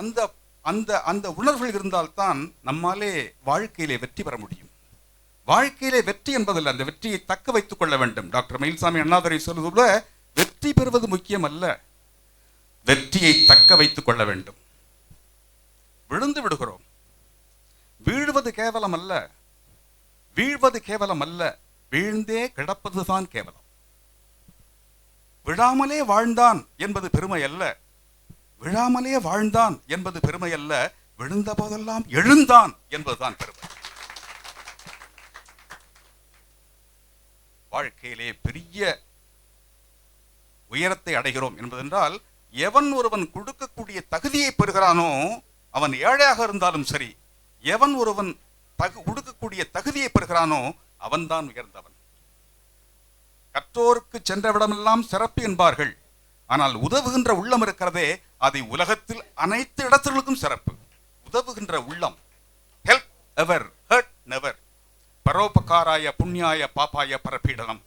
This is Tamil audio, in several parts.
அந்த அந்த அந்த உணர்வுகள் இருந்தால்தான் நம்மாலே வாழ்க்கையிலே வெற்றி பெற முடியும். வாழ்க்கையிலே வெற்றி என்பதில்லை, அந்த வெற்றியை தக்க வைத்துக் கொள்ள வேண்டும். டாக்டர் மயில்சாமி அண்ணாதுரை சொல்வது போல, வெற்றி பெறுவது முக்கியம் அல்ல, வெற்றியை தக்க வைத்துக் கொள்ள வேண்டும். விழுந்து விடுகிறோம், வீழ்வது கேவலம் அல்ல, வீழ்வது கேவலம் அல்ல, வீழ்ந்தே கிடப்பதுதான் கேவலம். விழாமலே வாழ்ந்தான் என்பது பெருமை அல்ல, விழாமலே வாழ்ந்தான் என்பது பெருமை அல்ல, விழுந்த போதெல்லாம் எழுந்தான் என்பதுதான் பெருமை. வாழ்க்கையிலே பெரிய உயரத்தை அடைகிறோம் என்பதென்றால், எவன் ஒருவன் கொடுக்கக்கூடிய தகுதியை பெறுகிறானோ அவன் ஏழையாக இருந்தாலும் சரி, எவன் ஒருவன் கொடுக்கக்கூடிய தகுதியை பெறுகிறானோ அவன்தான் உயர்ந்தவன். கற்றோருக்கு சென்றவிடமெல்லாம் சிறப்பு என்பார்கள். ஆனால் உதவுகின்ற உள்ளம் இருக்கிறதே, அதை உலகத்தில் அனைத்து இடத்திற்கும் சிறப்பு. உதவுகின்ற உள்ளம், ஹெல்ப் எவர் ஹர்ட் நெவர், பரோபகாராய புண்ணியாய பாப்பாய பரப்பீடனம்.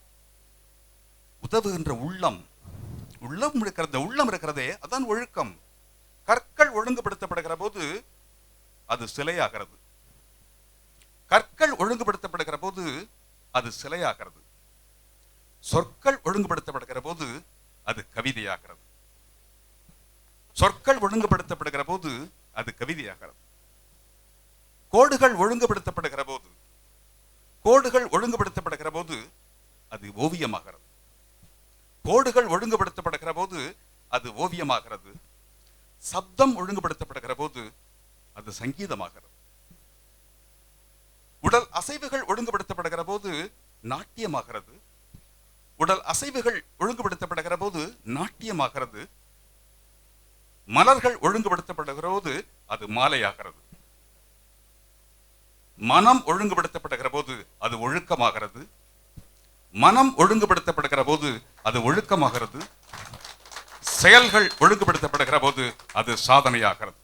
உதவுகின்ற உள்ளம், உள்ளம் இருக்கிறதே அதான் ஒழுக்கம். கற்கள் ஒழுங்குபடுத்தப்படுகிற போது அது சிலையாகிறது, கற்கள் ஒழுங்குபடுத்தப்படுகிற போது அது சிலையாகிறது, சொற்கள் ஒழுங்குபடுத்தப்படுகிற போது அது கவிதையாகிறது, சொற்கள் ஒழுங்குபடுத்தப்படுகிற போது அது கவிதையாகிறது, கோடுகள் ஒழுங்குபடுத்தப்படுகிற போது, கோடுகள் ஒழுங்குபடுத்தப்படுகிற போது அது ஓவியமாகிறது, கோடுகள் ஒழுங்குபடுத்தப்படுகிற போது அது ஓவியமாகிறது, சப்தம் ஒழுங்குபடுத்தப்படுகிற போது அது சங்கீதமாகிறது, உடல் அசைவுகள் ஒழுங்குபடுத்தப்படுகிற போது நாட்டியமாகிறது, உடல் அசைவுகள் ஒழுங்குபடுத்தப்படுகிற போது நாட்டியமாகிறது, மலர்கள் ஒழுங்குபடுத்தப்படுகிற போது அது மாலையாகிறது, மனம் ஒழுங்குபடுத்தப்படுகிற போது அது ஒழுக்கமாகிறது, மனம் ஒழுங்குபடுத்தப்படுகிற போது அது ஒழுக்கமாகிறது, செயல்கள் ஒழுங்குபடுத்தப்படுகிற போது அது சாதனையாகிறது.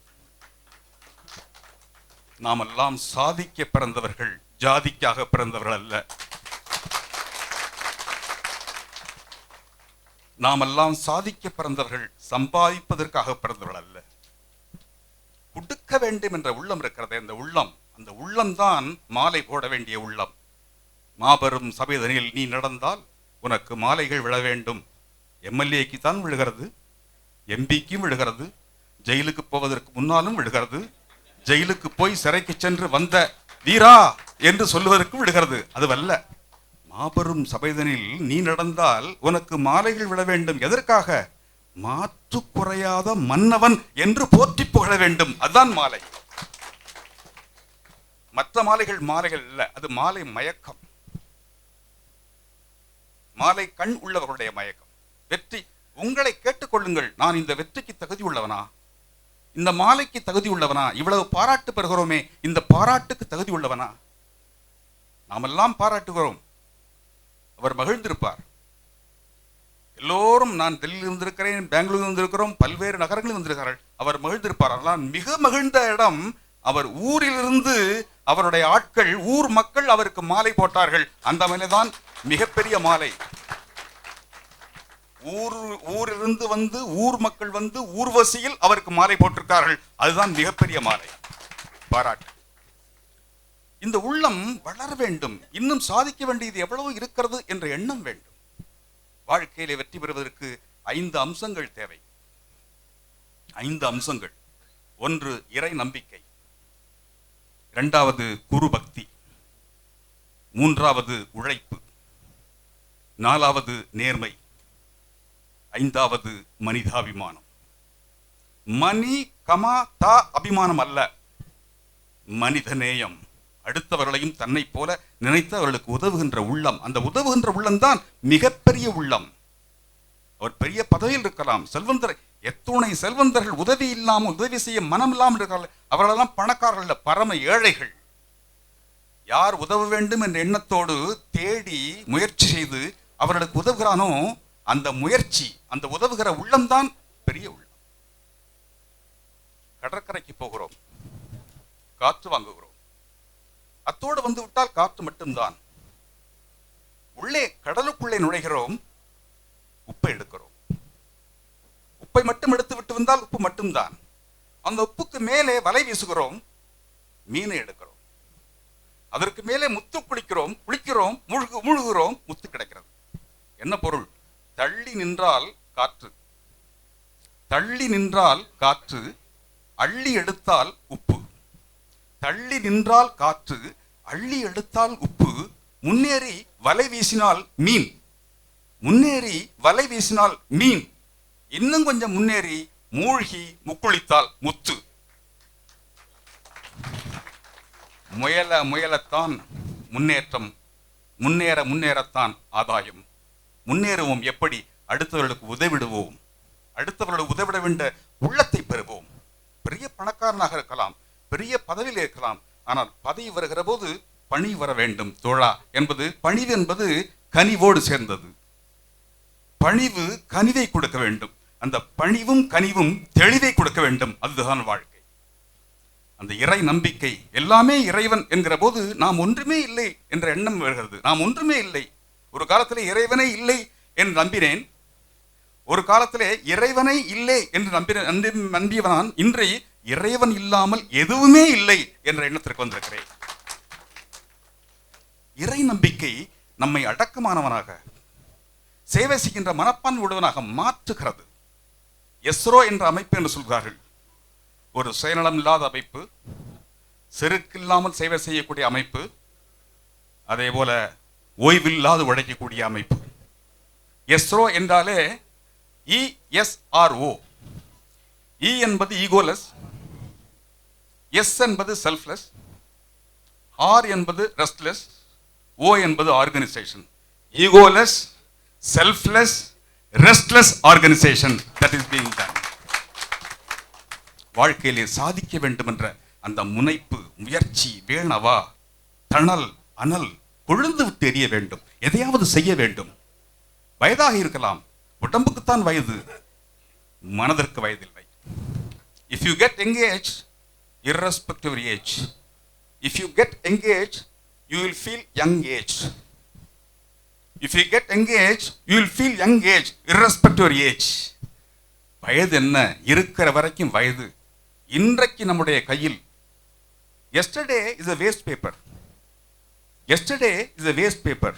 நாம் எல்லாம் சாதிக்க பிறந்தவர்கள், ஜாதிக்காக பிறந்தவர்கள் அல்ல. நாம் எல்லாம் சாதிக்க பிறந்தவர்கள், சம்பாதிப்பதற்காக பிறந்தவர்கள் அல்ல. கொடுக்க வேண்டும் என்ற உள்ளம் இருக்கிறதே, அந்த உள்ளம், அந்த உள்ளம்தான் மாலை போட வேண்டிய உள்ளம். மாபெரும் சபைதனில் நீ நடந்தால் உனக்கு மாலைகள் விழ வேண்டும். எம்எல்ஏக்கு தான் விழுகிறது, எம்பிக்கும் விழுகிறது, ஜெயிலுக்கு போவதற்கு முன்னாலும் விழுகிறது, ஜெயிலுக்கு போய் சிறைக்கு சென்று வந்த வீரா என்று சொல்லுவதற்கு விழுகிறது. அதுவல்ல, மாபெரும் சபைதனில் நீ நடந்தால் உனக்கு மாலைகள் விழ வேண்டும். எதற்காக? மாற்று குறையாத மன்னவன் என்று போற்றி புகழ வேண்டும். அதுதான் மாலை. மற்ற மாலைகள் மாலைகள் இல்ல, அது மாலை மயக்கம், மாலை கண் உள்ளவர்களுடைய மயக்கம். வெற்றி, உங்களை கேட்டுக்கொள்ளுங்கள், நான் இந்த வெற்றிக்கு தகுதி உள்ளவனா, இந்த மாலைக்கு தகுதி உள்ளவனா, இவ்வளவு பாராட்டு பெறுகிறோமே, இந்த பாராட்டுக்கு தகுதி உள்ளவனா? நாமெல்லாம் பாராட்டுகிறோம், அவர் மகிழ்ந்திருப்பார். எல்லோரும், நான் டெல்லியில் இருந்திருக்கிறேன், பெங்களூர் இருந்திருக்கிறோம், பல்வேறு நகரங்களில் வந்திருக்கிறார்கள், அவர் மகிழ்ந்திருப்பார். ஆனால் மிக மகிழ்ந்த இடம், அவர் ஊரிலிருந்து அவருடைய ஆட்கள், ஊர் மக்கள் அவருக்கு மாலை போட்டார்கள். அந்த மேலேதான் மிகப்பெரிய மாலை. ஊரிலிருந்து வந்து, ஊர் மக்கள் வந்து ஊர்வசியில் அவருக்கு மாலை போட்டிருக்கார்கள். அதுதான் மிகப்பெரிய மாலை, பாராட்டு. இந்த உள்ளம் வளர வேண்டும், இன்னும் சாதிக்க வேண்டியது எவ்வளவு இருக்கிறது என்ற எண்ணம் வேண்டும். வாழ்க்கையிலே வெற்றி பெறுவதற்கு 5 அம்சங்கள் தேவை. 5 அம்சங்கள். 1, இறை நம்பிக்கை. 2வது குரு பக்தி. 3வது உழைப்பு. 4வது நேர்மை. 5வது மனிதாபிமானம். மணி கமா தா அபிமானம் அல்ல, மனிதநேயம். அடுத்தவர்களையும் தன்னை போல நினைத்து அவர்களுக்கு உதவுகின்ற உள்ளம். அந்த உதவுகின்ற உள்ளம் தான் மிகப்பெரிய உள்ளம். அவர் பெரிய பதவியில் இருக்கலாம், செல்வந்தர், எத்துணை செல்வந்தர்கள் உதவி இல்லாமல், உதவி செய்ய மனம் இல்லாமல் இருக்கிறார்கள். அவர்களெல்லாம் பணக்காரர்கள், பரம ஏழைகள். யார் உதவ வேண்டும் என்ற எண்ணத்தோடு தேடி முயற்சி செய்து அவர்களுக்கு உதவுகிறானோ, அந்த முயற்சி, அந்த உதவுகிற உள்ளம்தான் பெரிய உள்ளம். கடற்கரைக்கு போகிறோம், காற்று வாங்குகிறோம், அத்தோடு வந்து விட்டால் காற்று மட்டும்தான். உள்ளே கடலுக்குள்ளே நுழைகிறோம், உப்பை எடுக்கிறோம். உப்பை மட்டும் எடுத்து விட்டு வந்தால் உப்பு மட்டும்தான். அந்த உப்புக்கு மேலே வலை வீசுகிறோம், மீனை எடுக்கிறோம். அதற்கு மேலே முத்து குளிக்கிறோம், முழுகுகிறோம், முத்து கிடைக்கிறது. என்ன பொருள்? தள்ளி நின்றால் காற்று, தள்ளி நின்றால் காற்று, அள்ளி எடுத்தால் உப்பு. தள்ளி நின்றால் காற்று, அள்ளி எடுத்தால் உப்பு. முன்னேறி வலை வீசினால் மீன், முன்னேறி வலை வீசினால் மீன். இன்னும் கொஞ்சம் முன்னேறி மூழ்கி முக்குளித்தால் முத்து. முயலத்தான் முன்னேற்றம், முன்னேறத்தான் ஆதாயம். முன்னேறுவோம் எப்படி? அடுத்தவர்களுக்கு உதவிடுவோம், அடுத்தவர்களுக்கு உதவிட வேண்டிய உள்ளத்தை பெறுவோம். பெரிய பணக்காரனாக இருக்கலாம், பெரிய பதவியில் இருக்கலாம், ஆனால் பதவி வருகிற போது பணி வர வேண்டும் தோழா என்பது, பணிவு என்பது கனிவோடு சேர்ந்தது. பணிவு கனிவை கொடுக்க வேண்டும், அந்த பணிவும் கனிவும் தெளிவை கொடுக்க வேண்டும். அதுதான் வாழ்க்கை. அந்த இறை நம்பிக்கை, எல்லாமே இறைவன் என்கிற போது நாம் ஒன்றுமே இல்லை என்ற எண்ணம் வருகிறது. நாம் ஒன்றுமே இல்லை. ஒரு காலத்திலே இறைவனை இல்லை என்று நம்பினேன், ஒரு காலத்திலே இறைவனை இல்லை என்று நம்பியவனான் இன்றை இறைவன் இல்லாமல் எதுவுமே இல்லை என்ற எண்ணத்திற்கு வந்திருக்கிறேன். இறை நம்பிக்கை நம்மை அடக்கமானவனாக, சேவை செய்கின்ற மனப்பான்மை உடையவனாக மாற்றுகிறது. எஸ்ரோ என்ற அமைப்பு என்று சொல்கிறார்கள். ஒரு சுயநலம் இல்லாத அமைப்பு, செருக்கில்லாமல் சேவை செய்யக்கூடிய அமைப்பு, அதே போல ஓய்வில்லாது உழைக்கக்கூடிய அமைப்பு. எஸ்ரோ என்றாலே ESRO. இ என்பது ஈகோலெஸ், எஸ் என்பது செல்ஃப்லெஸ், ஆர் என்பது ரெஸ்ட்லெஸ், ஓ என்பது organisation. Egoless, selfless, restless organisation. That is being done. வாழ்க்கையிலே சாதிக்க வேண்டும் என்ற அந்த முனைப்பு, முயற்சி, வேணவா, தணல், அனல் கொழுந்து விட்டு எரிய வேண்டும். எதையாவது செய்ய வேண்டும். வயதாக இருக்கலாம், உடம்புக்குத்தான் வயது, மனதிற்கு வயதில்லை. If you get engaged, irrespective of age, if you get engaged, you will feel young age. If you get engaged, you will feel young age, irrespective of age. வயது என்ன? இருக்கிற வரைக்கும் வயது. இன்றைக்கு நம்முடைய கையில், yesterday is a waste paper. Yesterday is a waste paper.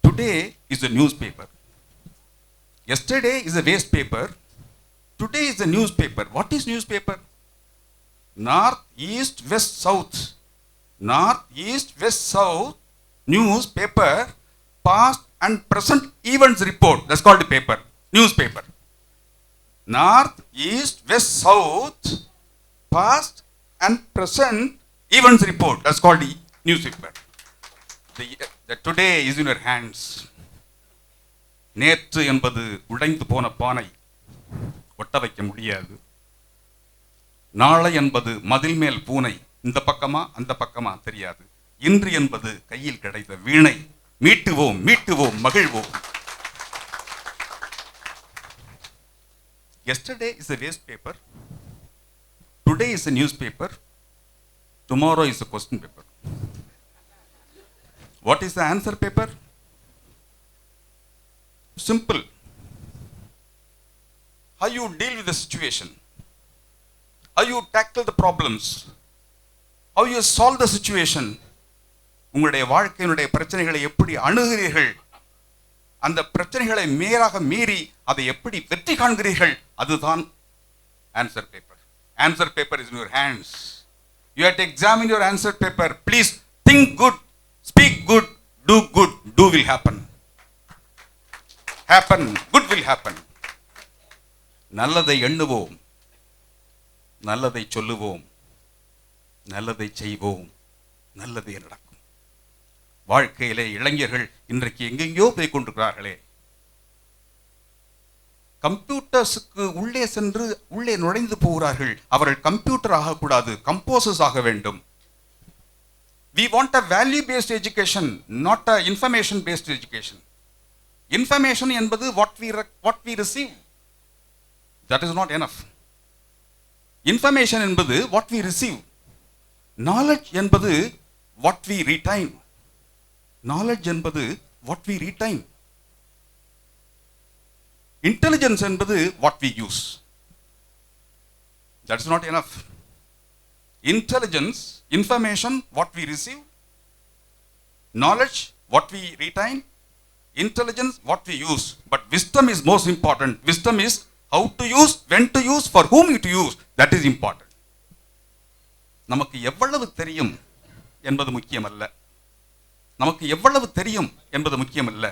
Today is a newspaper. Yesterday is a waste paper. Today is a newspaper. What is newspaper? North, east, west, south. North, east, west, south. Newspaper. Past and present events report. That's called the paper. Newspaper. North, east, west, south. Past and present events report. That's called the newspaper. The today is in your hands. நேற்று என்பது உடைந்து போன பானை, ஒட்ட வைக்க முடியாது. நாளை என்பது மதில் மேல் பூனை, இந்த பக்கமா அந்த பக்கமா தெரியாது. இன்று என்பது கையில் கிடைத்த வீணை, மீட்டுவோம் மீட்டுவோம் மகிழ்வோம். Yesterday is a waste paper. Today is a newspaper. Tomorrow is a question paper. What is the answer paper? Simple. How you deal with the situation, how you tackle the problems, how you solve the situation. உங்களுடைய வாழ்க்கையினுடைய பிரச்சனைகளை எப்படி அணுகிறீர்கள், அந்த பிரச்சனைகளை மேலாக மீறி அதை எப்படி வெற்றி காண்கிறீர்கள், அதுதான் answer paper. Answer paper is in your hands. You have to examine your answer paper. Please think good, speak good, do good, do will happen. Happen, good will happen. நல்லதை எண்ணுவோம், நல்லதை சொல்லுவோம், நல்லதை செய்வோம், நல்லதே நடக்கும். வாழ்க்கையிலே இளைஞர்கள் இன்றைக்கு எங்கெங்கோ போய் கொண்டிருக்கிறார்களே. கம்ப்யூட்டர்ஸுக்கு உள்ளே சென்று உள்ளே நுழைந்து போகிறார்கள். அவர்கள் கம்ப்யூட்டர் ஆகக்கூடாது, கம்போசர்ஸ் ஆக வேண்டும். We want a value-based education, not a information-based education. Information என்பது what we receive. That is not enough. Information என்பது what we receive. Knowledge என்பது what we retain. Knowledge என்பது what we retain. Intelligence என்பது what we use. That's not enough. Intelligence, information, what we receive, knowledge, what we retain, intelligence, what we use. But wisdom is most important. Wisdom is how to use, when to use, for whom to use. That is important. நமக்கு எவ்வளவு தெரியும் என்பது முக்கியமல்ல. நமக்கு எவ்வளவு தெரியும் என்பது முக்கியமல்ல.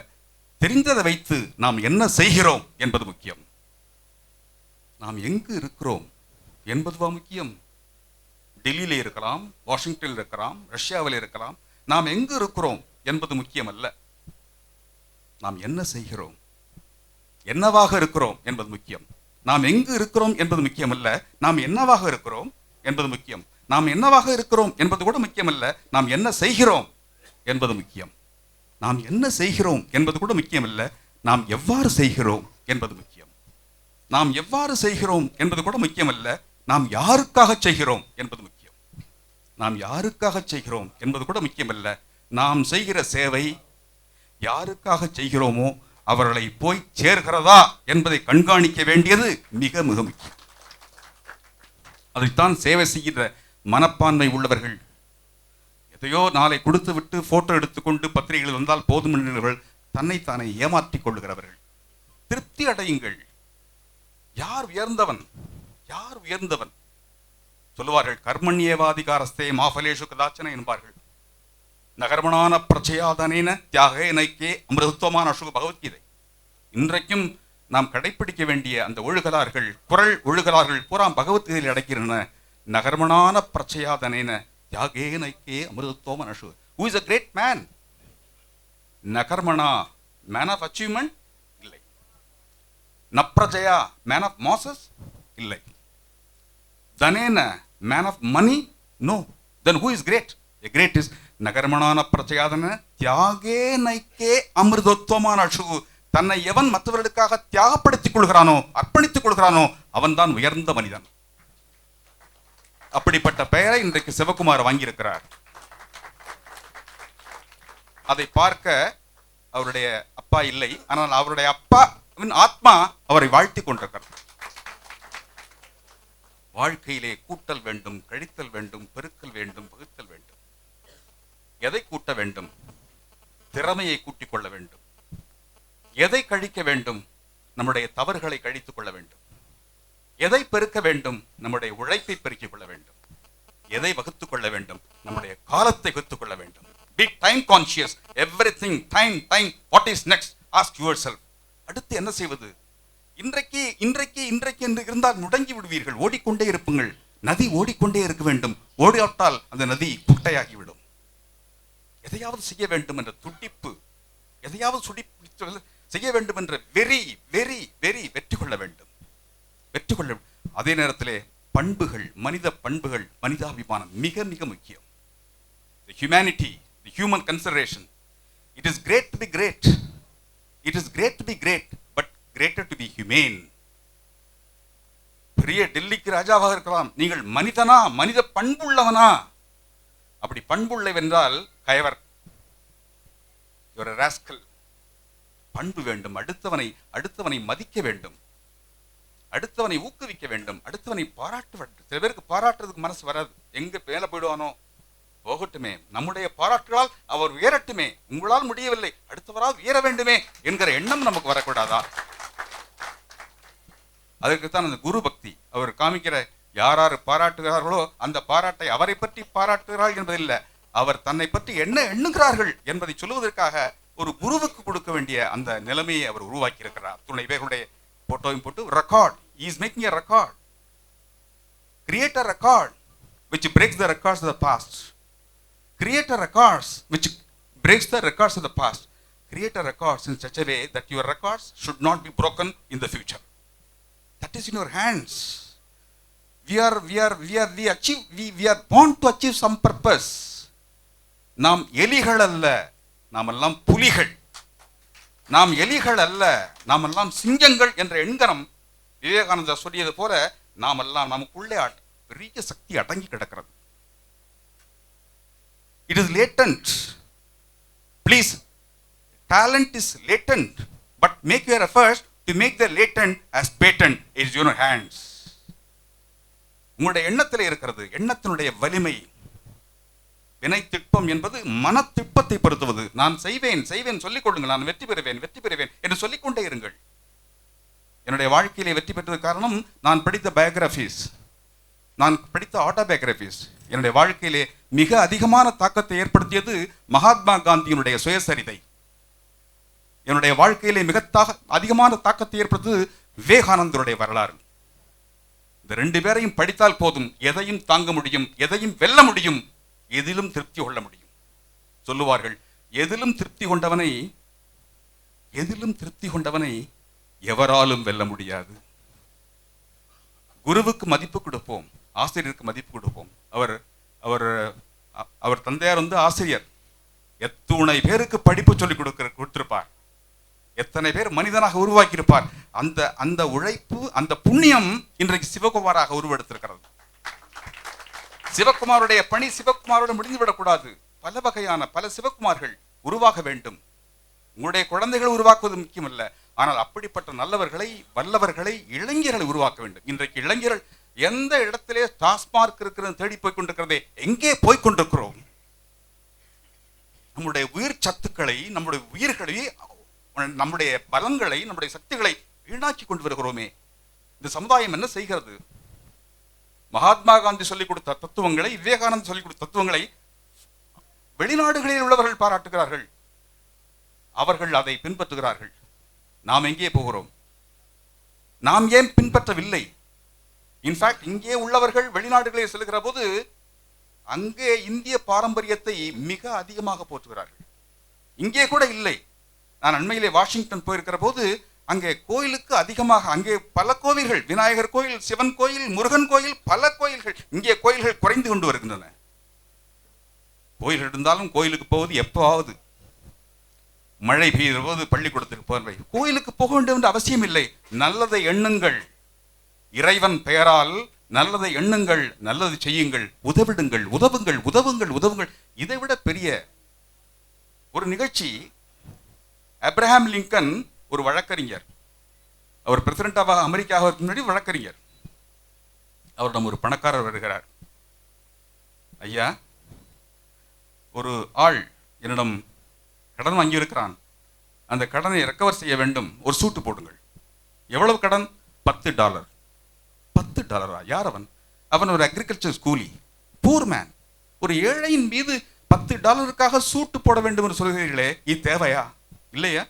தெரிந்ததை வைத்து நாம் என்ன செய்கிறோம் என்பது முக்கியம். நாம் எங்கு இருக்கிறோம் என்பதுவா முக்கியம்? டெல்லியில இருக்கலாம், வாஷிங்டனில் இருக்கலாம், ரஷ்யாவில் இருக்கலாம். நாம் எங்கு இருக்கிறோம் என்பது முக்கியமல்ல. நாம் என்ன செய்கிறோம், என்னவாக இருக்கிறோம் என்பது முக்கியம். நாம் எங்கு இருக்கிறோம் என்பது முக்கியமல்ல, நாம் என்னவாக இருக்கிறோம் என்பது முக்கியம். நாம் என்னவாக இருக்கிறோம் என்பது கூட முக்கியமல்ல, நாம் என்ன செய்கிறோம் என்பது முக்கியம். நாம் என்ன செய்கிறோம் என்பது கூட முக்கியமல்ல, நாம் எவ்வாறு செய்கிறோம் என்பது முக்கியம். நாம் எவ்வாறு செய்கிறோம் என்பது கூட முக்கியமல்ல, நாம் யாருக்காக செய்கிறோம் என்பது முக்கியம். நாம் யாருக்காக செய்கிறோம் என்பது கூட முக்கியமல்ல, நாம் செய்கிற சேவை யாருக்காக செய்கிறோமோ அவர்களை போய் சேர்கிறதா என்பதை கண்காணிக்க வேண்டியது மிக மிக முக்கியம். அதைத்தான் சேவை செய்கிற மனப்பான்மை உள்ளவர்கள், எதையோ நாளை கொடுத்து விட்டு போட்டோ எடுத்துக்கொண்டு பத்திரிகைகள் வந்தால் போதும் என்றவர்கள் தன்னைத்தானே ஏமாற்றிக் கொள்ளுகிறவர்கள். திருப்தி அடையுங்கள். யார் உயர்ந்தவன், யார் உயர்ந்தவன்? சொல்லுவார்கள், கர்மண்யேவாதிகாரஸ்தே மாஃபலேஷு கதாச்சன என்பார்கள். நகர்மனான பிரச்சயாதனேன தியாகேனைக்கே அமிர்தத்துவமான அசுக பகவத்கீதை. இன்றைக்கும் நாம் கடைபிடிக்க வேண்டிய அந்த ஒழுகலார்கள், குரல் ஒழுகலார்கள் பூரா பகவத்கீதையில் அடக்கிறன. நகர்மனான பிரச்சயாதனேன தியாகேனைக்கே அமிர்தத்துவமான அசுக. Who is a great man? நகர்மனா, மேன் ஆஃப் அச்சீவ்மெண்ட் இல்லை. நப்ரஜயா, மேன் ஆஃப் மாசஸ் இல்லை. தனேன, man of money no. Then who is great? A great is நகர்மனான பிரச்சயாதன தியாகே நைக்கே அமிர்தத்துவமான அசுகு. தன்னை எவன் மற்றவர்களுக்காக தியாகப்படுத்திக் கொள்கிறானோ, அர்ப்பணித்துக் கொள்கிறானோ, அவன் தான் உயர்ந்த மனிதன். அப்படிப்பட்ட பெயரை இன்றைக்கு சிவகுமார் வாங்கியிருக்கிறார். அதை பார்க்க அவருடைய அப்பா இல்லை, ஆனால் அவருடைய அப்பா ஆத்மா அவரை வாழ்த்தி கொண்டிருக்கிறார். வாழ்க்கையிலே கூட்டல் வேண்டும், கழித்தல் வேண்டும், பெருக்கல் வேண்டும், பகுத்தல் வேண்டும். எதை கூட்ட வேண்டும்? திறமையை கூட்டிக் கொள்ள வேண்டும். எதை கழிக்க வேண்டும்? நம்முடைய தவறுகளை கழித்துக் கொள்ள வேண்டும். எதை பெருக்க வேண்டும்? நம்முடைய உழைப்பை பெருக்கிக் கொள்ள வேண்டும். எதை வகுத்துக் கொள்ள வேண்டும்? நம்முடைய காலத்தை வகுத்துக் கொள்ள வேண்டும். Be time conscious. Everything, time, time. What is next? Ask yourself. அடுத்து என்ன செய்வது? இன்றைக்கு இன்றைக்கு இன்றைக்கு என்று இருந்தால் முடங்கி விடுவீர்கள். ஓடிக்கொண்டே இருப்புங்கள். நதி ஓடிக்கொண்டே இருக்க வேண்டும். ஓடிவிட்டால் அந்த நதி குட்டையாகிவிடும். எதையாவது செய்ய வேண்டும் என்ற துடிப்பு, எதையாவது செய்ய வேண்டும் என்ற வெறி வெறி வெறி வெற்றி கொள்ள வேண்டும். வெற்றி கொள்ள. அதே நேரத்திலே பண்புகள், மனித பண்புகள், மனிதாபிமானம் மிக மிக முக்கியம். The humanity, the human consideration. It is great to be great. It is great to be great, but greater to be humane. பெரிய டெல்லிக்கு ராஜாவாக இருக்கலாம், நீங்கள் மனிதனா, மனித பண்புள்ளவனா? அப்படி பண்புள்ளவென்றால் கயவர், ஒரு ராஸ்கல். பண்பு வேண்டும். அடுத்தவனை மதிக்க வேண்டும், அடுத்தவனை ஊக்குவிக்க வேண்டும், அடுத்தவனை பாராட்ட வேண்டும். சில பேருக்கு பாராட்டுறதுக்கு மனசு வராது. எங்க மேல போயிடுவானோ, போகட்டுமே, நம்முடைய பாராட்டுகளால் அவர் உயரட்டுமே, உங்களால் முடியவில்லை, அடுத்தவரால் உயர வேண்டுமே என்கிற எண்ணம் நமக்கு வரக்கூடாதா? அதற்குத்தான் அந்த குரு பக்தி. அவர் காமிக்கிற யார் பாராட்டுகிறார்களோ அந்த பாராட்டை அவரை பற்றி பாராட்டுகிறார்கள் என்பதில்லை, அவர் தன்னை பற்றி என்ன எண்ணுகிறார்கள் என்பதை சொல்லுவதற்காக ஒரு குருவுக்கு கொடுக்க வேண்டிய அந்த நிலைமையை அவர் உருவாக்கி இருக்கிறார். துணை பேருடைய போட்டோவையும் போட்டு record. He is making a record. Create a record which breaks the records of the past. Create a records which breaks the records of the past. Create a records in such a way that your records should not be broken in the future. That is in your hands. We are born to achieve some purpose. நாம் எலிகள் அல்ல, நாம் எல்லாம் புலிகள். நாம் எலிகள் அல்ல, நாம் எல்லாம் சிங்கங்கள் என்ற எண்கரம் விவேகானந்தர் சொல்லியது போல நாம் எல்லாம் நமக்குள்ளே பெரிய சக்தி அடங்கி கிடக்கிறது. It is latent. Please, talent is latent, but make your efforts to make the latent as patent. It is in your hands. உங்களுடைய எண்ணத்திலே இருக்கிறது. எண்ணத்தினுடைய வலிமை. வினை திட்பம் என்பது மனத்திட்பத்தை பொறுத்துவது. நான் செய்வேன் செய்வேன் சொல்லிக் கொள்ளுங்கள், நான் வெற்றி பெறுவேன் வெற்றி பெறுவேன் என்று சொல்லிக்கொண்டே இருங்கள். என்னுடைய வாழ்க்கையிலே வெற்றி பெற்றது காரணம் நான் படித்த பயோகிராபிஸ், நான் படித்த ஆட்டோபயோகிராபிஸ். என்னுடைய வாழ்க்கையிலே மிக அதிகமான தாக்கத்தை ஏற்படுத்தியது மகாத்மா காந்தியினுடைய சுயசரிதை. என்னுடைய வாழ்க்கையிலே மிக அதிகமான தாக்கத்தை ஏற்படுத்தது விவேகானந்தருடைய வரலாறு. இந்த 2 பேரையும் படித்தால் போதும், எதையும் தாங்க முடியும், எதையும் வெல்ல முடியும், எதிலும் திருப்தி கொள்ள முடியும். சொல்லுவார்கள், எதிலும் திருப்தி கொண்டவனை எவராலும் வெல்ல முடியாது. குருவுக்கு மதிப்பு கொடுப்போம், ஆசிரியருக்கு மதிப்பு கொடுப்போம். அவர் தந்தையார் ஆசிரியர். எத்துணை பேருக்கு படிப்பு சொல்லிக் கொடுத்திருப்பார், எத்தனை பேர் மனிதனாக உருவாக்கியிருப்பார். அந்த உழைப்பு, அந்த புண்ணியம் இன்றைக்கு சிவகுமாராக உருவெடுத்திருக்கிறது. சிவகுமாருடைய பணி சிவகுமாரோடு முடிந்துவிடக்கூடாது. பல வகையான பல சிவகுமார்கள் உருவாக வேண்டும். உங்களுடைய குழந்தைகளை உருவாக்குவது முக்கியமல்ல, ஆனால் அப்படிப்பட்ட நல்லவர்களை, வல்லவர்களை, இளைஞர்களை உருவாக்க வேண்டும். இன்றைக்கு இளைஞர்கள் எந்த இடத்திலே டாஸ்மார்க் இருக்கிறது தேடி போய் கொண்டிருக்கிறதே, எங்கே போய் கொண்டிருக்கிறோம்? நம்முடைய உயிர் சத்துக்களை, நம்முடைய உயிர்களை, நம்முடைய பலங்களை, நம்முடைய சக்திகளை வீணாக்கி கொண்டு வருகிறோமே. இந்த சமுதாயம் என்ன செய்கிறது? மகாத்மா காந்தி சொல்லிக் கொடுத்த தத்துவங்களை, விவேகானந்தர் சொல்லிக் கொடுத்த தத்துவங்களை வெளிநாடுகளில் உள்ளவர்கள் பாராட்டுகிறார்கள், அவர்கள் அதை பின்பற்றுகிறார்கள். நாம் எங்கே போகிறோம்? நாம் ஏன் பின்பற்றவில்லை? இன்ஃபேக்ட் இங்கே உள்ளவர்கள் வெளிநாடுகளில் செல்கிற போது அங்கே இந்திய பாரம்பரியத்தை மிக அதிகமாக போற்றுகிறார்கள். இங்கே கூட இல்லை. நான் அண்மையிலே வாஷிங்டன் போயிருக்கிற போது அங்கே கோயிலுக்கு அதிகமாக, அங்கே பல கோவில்கள், விநாயகர் கோயில், சிவன் கோயில், முருகன் கோயில், பல கோயில்கள். இங்கே கோயில்கள் குறைந்து கொண்டு வருகின்றன. கோயில்கள் இருந்தாலும் கோயிலுக்கு போவது எப்போவாவது, மழை பெய்கிற போது பள்ளிக்கூடத்துக்கு போவை. கோயிலுக்கு போக வேண்டும் என்ற அவசியம் இல்லை. நல்லதை எண்ணுங்கள், இறைவன் பெயரால் நல்லதை எண்ணுங்கள், நல்லது செய்யுங்கள், உதவிடுங்கள், உதவுங்கள், உதவுங்கள், உதவுங்கள். இதைவிட பெரிய ஒரு நிகழ்ச்சி, ஆப்ரஹாம் லிங்கன் ஒரு வழக்கறிஞர். அவர் பிரசிடண்டாக அமெரிக்காவுக்கு முன்னாடி வழக்கறிஞர். அவரிடம் ஒரு பணக்காரர் வருகிறார். ஐயா, ஒரு ஆள் என்னிடம் கடன் வாங்கியிருக்கிறான், அந்த கடனை ரெக்கவர் செய்ய வேண்டும், ஒரு சூட்டு போடுங்கள். எவ்வளவு கடன்? $10. $10? யார் அவன்? அவன் ஒரு அக்ரிகல்ச்சர் கூலி, பூர் மேன். ஒரு ஏழையின் மீது $10 சூட்டு போட வேண்டும் என்று சொல்கிறீர்களே, இது தேவையா? இல்லையா?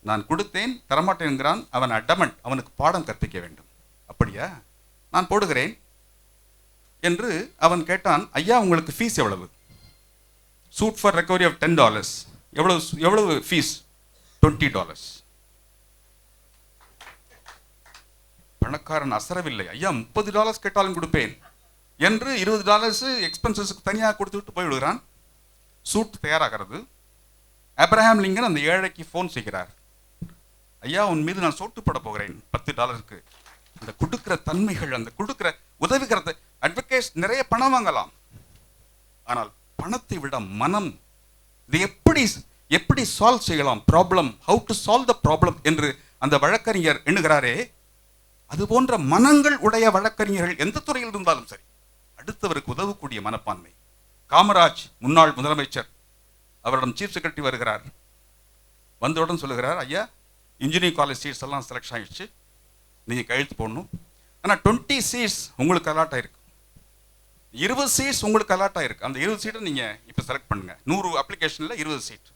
நான் கொடுத்தேன், தரமாட்டேன் என்கிறான். அவன் அடமண்ட், அவனுக்கு பாடம் கற்பிக்க வேண்டும். அப்படியா? நான் போடுகிறேன் என்று அவன் கேட்டான். ஐயா, உங்களுக்கு ஃபீஸ் எவ்வளவு? Suit for recovery of $10. எவ்வளவு ஃபீஸ்? $20. பணக்காரன் அசரவில்லை. ஐயா, $30 கேட்டாலும் கொடுப்பேன் என்று $20 எக்ஸ்பென்சஸுக்கு தனியாக கொடுத்துட்டு போய்விடுகிறான். சூட் தயாராகிறது. ஆப்ரஹாம் லிங்கன் அந்த ஏழைக்கு ஃபோன் செய்கிறார். ஐயா, உன் மீது நான் சோட்டு போட போகிறேன் $10. அந்த கொடுக்கிற தன்மைகள், அந்த கொடுக்கிற உதவிகிறது. அட்வொகேட்ஸ் நிறைய பணம் வாங்கலாம், ஆனால் பணத்தை விட மனம், இது எப்படி சால்வ் செய்யலாம் problem, how to solve the problem என்று அந்த வழக்கறிஞர் எண்ணுகிறாரே, அது போன்ற மனங்கள் உடைய வழக்கறிஞர்கள் எந்த துறையில் இருந்தாலும் சரி, அடுத்தவருக்கு உதவக்கூடிய மனப்பான்மை. காமராஜ் முன்னாள் முதலமைச்சர், அவரிடம் சீஃப் செக்ரட்டரி வருகிறார். வந்தவுடன் சொல்லுகிறார், ஐயா, இன்ஜினியரிங் காலேஜ் சீட்ஸ் எல்லாம் செலக்ஷன் ஆகிடுச்சு, நீங்கள் கையெழுத்து போடணும். ஆனால் 20 சீட்ஸ் உங்களுக்கு அலாட் ஆயிருக்கு, 20 சீட்ஸ் உங்களுக்கு அலாட் ஆயிருக்கு. அந்த 20 சீட்டை நீங்கள் இப்போ செலக்ட் பண்ணுங்க. 100 அப்ளிகேஷனில் 20 சீட்.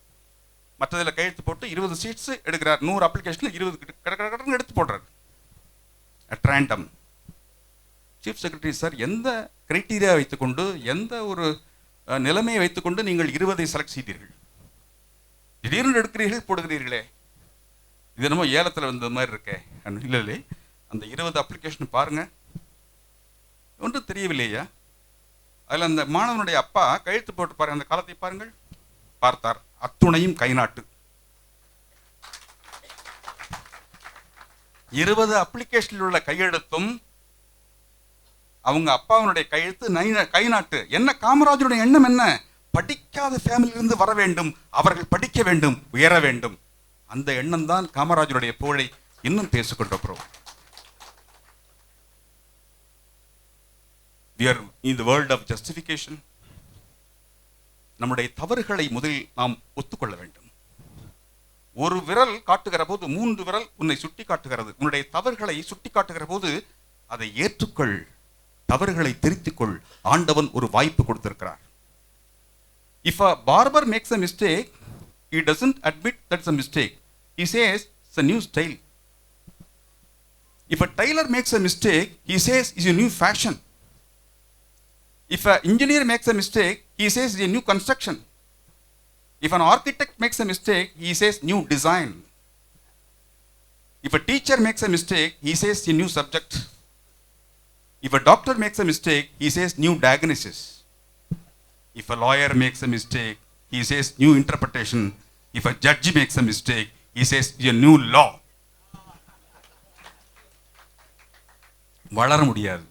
மற்றதில் கையெழுத்து போட்டு 20 சீட்ஸ் எடுக்கிறார். 100 அப்ளிகேஷனில் 20 கடற்கடன் எடுத்து போடுறாரு. At random. Chief secretary sir, எந்த கிரைட்டீரியா வைத்துக்கொண்டு, எந்த ஒரு நிலைமையை வைத்துக்கொண்டு நீங்கள் 20 செலக்ட் செய்தீர்கள்? திடீர்னு எடுக்கிறீர்கள், போடுகிறீர்களே, இது என்னமோ ஏலத்தில் வந்த மாதிரி இருக்கே. இல்லை, அந்த 20 அப்ளிகேஷன் பாருங்க, ஒன்றும் தெரியவில்லையா? அதில் அந்த மாணவனுடைய அப்பா கையெழுத்து போட்டு பாருங்க, அந்த காலத்தை பாருங்கள். பார்த்தார், அத்துணையும் கைநாட்டு. 20 அப்ளிகேஷனில் உள்ள கையெழுத்தும் அவங்க அப்பாவுடைய கையெழுத்து கைநாட்டு. என்ன காமராஜருடைய எண்ணம் என்ன? படிக்காத ஃபேமிலியிலிருந்து வர வேண்டும், அவர்கள் படிக்க வேண்டும், உயர வேண்டும். அந்த எண்ணம் தான் காமராஜருடைய புகழை இன்னும் பேசிக்கொண்டிருக்கிறோம். we are in the world of justification. நம்முடைய தவறுகளை முதலில் நாம் ஒத்துக்கொள்ள வேண்டும். ஒரு விரல் காட்டுகிற போது 3 விரல் உன்னை சுட்டி காட்டுகிறது. உன்னுடைய தவறுகளை சுட்டி காட்டுகிற போது அதை ஏற்றுக்கொள், தவறுகளை திருத்திக்கொள். ஆண்டவன் ஒரு வாய்ப்பு கொடுத்திருக்கிறார். If a barber makes a mistake, he doesn't admit that's a mistake. He says it's a new style. If a tailor makes a mistake, he says it's a new fashion. If an engineer makes a mistake, he says it's a new construction. If an architect makes a mistake, he says new design. If a teacher makes a mistake, he says a new subject. If a doctor makes a mistake, he says new diagnosis. If a lawyer makes a mistake, he says new interpretation. If a judge makes a mistake, he says a new law. வளர முடியாது.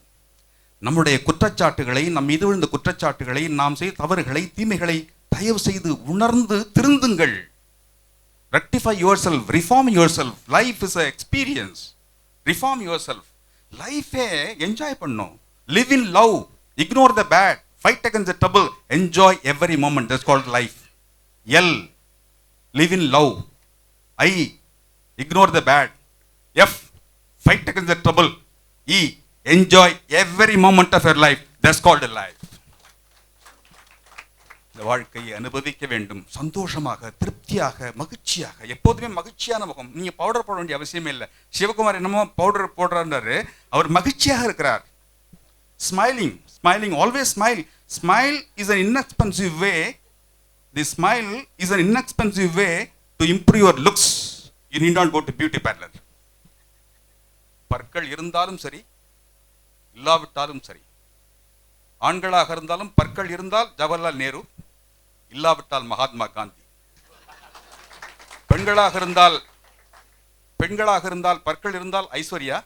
நம்முடைய குற்றச்சாட்டுகளை, நம் மீது விழுந்த குற்றச்சாட்டுகளை, நாம் செய்த தவறுகளை, தீமைகளை தயவு செய்து உணர்ந்து திருந்துங்கள். Rectify yourself, reform yourself. Life is an experience. Reform yourself. லைஃபே என்ஜாய் பண்ணும். Live in love. Ignore the bad. Fight against the trouble. Enjoy every moment. That's called life. L. Live in love. I. Ignore the bad. F. Fight against the trouble. E. Enjoy every moment of your life. That's called a life. இந்த வாழ்க்கையை அனுபவிக்க வேண்டும். சந்தோஷமாக, திருப்தியாக, மகிழ்ச்சியாக, எப்போதுமே மகிழ்ச்சியான முகம். நீங்க பவுடர் போட வேண்டிய அவசியமே இல்லை. சிவகுமார் என்னமோ பவுடர் போடுறாரு, அவர் மகிழ்ச்சியாக இருக்கிறார். Smiling, smiling, always smile. Smile is an inexpensive way. The smile is an inexpensive way to improve your looks. You need not go to beauty parlor. பற்கள் இருந்தாலும் சரி, இல்லாவிட்டாலும் சரி. ஆண்களாக இருந்தாலும் பற்கள் இருந்தால் ஜவஹர்லால் நேரு, இல்லாவிட்டால் மகாத்மா காந்தி. பெண்களாக இருந்தால் பற்கள் இருந்தால் ஐஸ்வர்யா,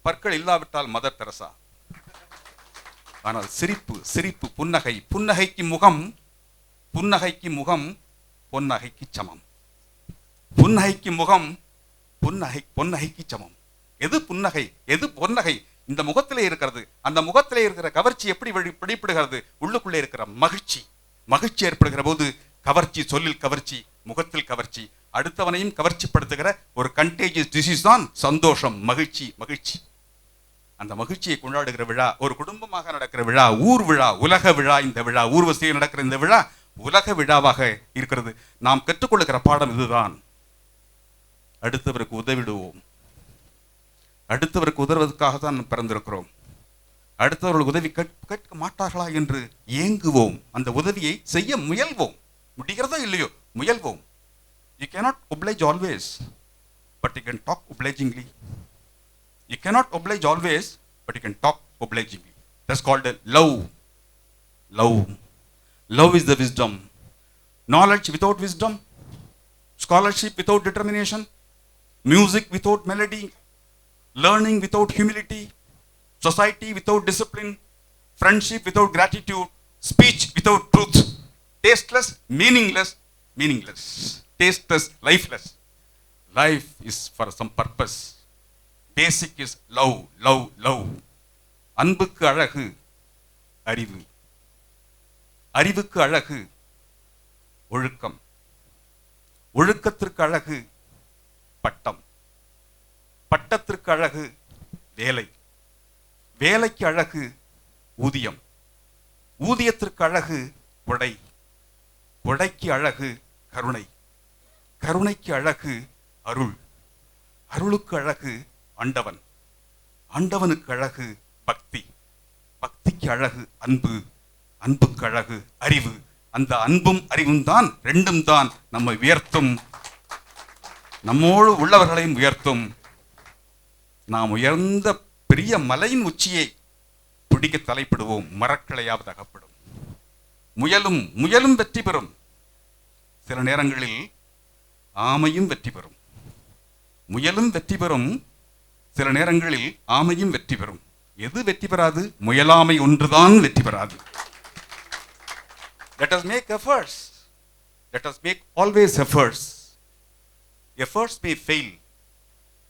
பற்கள் இல்லாவிட்டால் மதர் தெரசா. ஆனால் சிரிப்பு, சிரிப்பு, புன்னகை, புன்னகைக்கு முகம், புன்னகைக்கு முகம் பொன்னகைக்கு சமம். புன்னகைக்கு முகம் பொன்னகைக்கு சமம். எது புன்னகை, எது பொன்னகை? இந்த முகத்திலே இருக்கிறது. அந்த முகத்திலே இருக்கிற கவர்ச்சி எப்படி வெளிப்படுகிறது? உள்ளுக்குள்ளே இருக்கிற மகிழ்ச்சி. மகிழ்ச்சி ஏற்படுகிற போது கவர்ச்சி, சொல்லில் கவர்ச்சி, முகத்தில் கவர்ச்சி, அடுத்தவனையும் கவர்ச்சிப்படுத்துகிற ஒரு கண்டேஜியஸ் டிசீஸ் தான் சந்தோஷம், மகிழ்ச்சி. மகிழ்ச்சி, அந்த மகிழ்ச்சியை கொண்டாடுகிற விழா, ஒரு குடும்பமாக நடக்கிற விழா, ஊர் விழா, உலக விழா. இந்த விழா, ஊர்வசியில் நடக்கிற இந்த விழா உலக விழாவாக இருக்கிறது. நாம் கற்றுக்கொள்ளுகிற பாடம் இதுதான். அடுத்தவருக்கு உதவிடுவோம். அடுத்தவருக்கு உதவுவதற்காக தான் பிறந்திருக்கிறோம். அடுத்தவர்கள் உதவி கேட்க மாட்டார்களா என்று ஏங்குவோம். அந்த உதவியை செய்ய முயல்வோம். முடிகிறதோ இல்லையோ முயல்வோம். You cannot oblige always, but you can talk obligingly. You cannot oblige always, but you can talk obligingly. That's called love. Love. Love is the wisdom. Knowledge without wisdom, scholarship without determination, music without melody, learning without humility, society without discipline, friendship without gratitude, speech without truth, tasteless, meaningless, meaningless, tasteless, lifeless. Life is for some purpose. Basic is love, love, love. அன்புக்கு அழகு அறிவு, அறிவுக்கு அழகு ஒழுக்கம், ஒழுக்கத்திற்கு அழகு பட்டம், பட்டத்திற்கு அழகு வேலை, வேலைக்கு அழகு ஊதியம், ஊதியத்திற்கு அழகு கொடை, கொடைக்கு அழகு கருணை, கருணைக்கு அழகு அருள், அருளுக்கு அழகு ஆண்டவன், ஆண்டவனுக்கு அழகு பக்தி, பக்திக்கு அழகு அன்பு, அன்புக்கு அழகு அறிவு. அந்த அன்பும் அறிவும் தான், ரெண்டும் தான் நம்மை உயர்த்தும், நம்மோடு உள்ளவர்களையும் உயர்த்தும். நாம் உயர்ந்த பெரிய மலையின் உச்சியை பிடிக்க தலைப்பிடுவோம், மரக்கிளையாவது அகப்படும். முயலும் முயலும் வெற்றி பெறும். சில நேரங்களில் ஆமையும் வெற்றி பெறும். முயலும் வெற்றி பெறும், சில நேரங்களில் ஆமையும் வெற்றி பெறும். எது வெற்றி பெறாது? முயலாமை ஒன்றுதான் வெற்றி பெறாது. Let us make efforts. Let us make always efforts. Efforts may fail.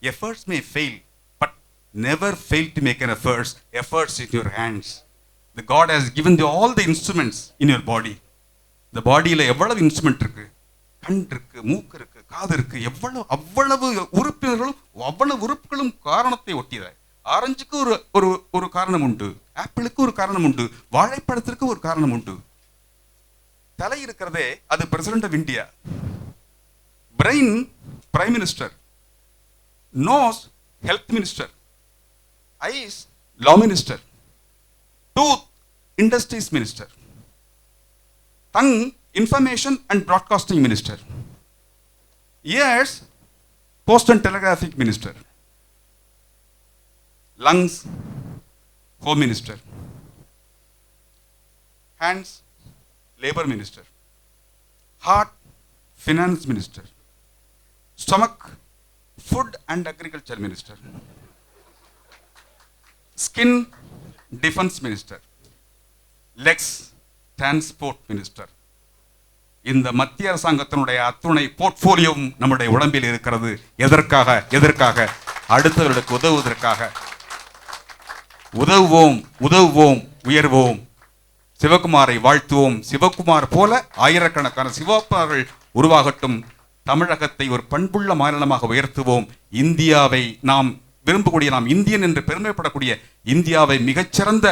Efforts may fail, but never fail to make an efforts in your hands. The God has given you all the instruments in your body. இந்த பாடியில எவ்வளவு இன்ஸ்ட்ருமெண்ட் இருக்கு, கண் இருக்கு, மூக்கு இருக்கு, காது இருக்கு, அவ்வளவு உறுப்பினர்களும் அவ்வளவு உறுப்புகளும் காரணத்தை ஒட்டியது. ஆரஞ்சுக்கு ஒரு காரணம் உண்டு, ஆப்பிளுக்கு ஒரு காரணம் உண்டு, வாழைப்பழத்திற்கு ஒரு காரணம் உண்டு. தலை இருக்கிறதே அது president of India, brain prime minister, nose health minister, eyes law minister, tooth industries minister, tongue information and broadcasting minister, ears post and telegraphic minister, lungs home minister, hands labor minister, heart finance minister, stomach food and agriculture minister, skin defense minister, legs transport minister. இந்த மத்திய அரசாங்கத்தினுடைய அத்துணை போர்ட்போலியோவும் நம்முடைய உடம்பில் இருக்கிறது. எதற்காக அடுத்தவர்களுக்கு உதவுவதற்காக. உதவுவோம் உயர்வோம். சிவகுமாரை வாழ்த்துவோம். சிவகுமார் போல ஆயிரக்கணக்கான சிவகுமார்கள் உருவாகட்டும். தமிழகத்தை ஒரு பண்புள்ள மாநிலமாக உயர்த்துவோம். இந்தியாவை நாம் விரும்பக்கூடிய, நாம் இந்தியன் என்று பெருமைப்படக்கூடிய இந்தியாவை மிகச்சிறந்த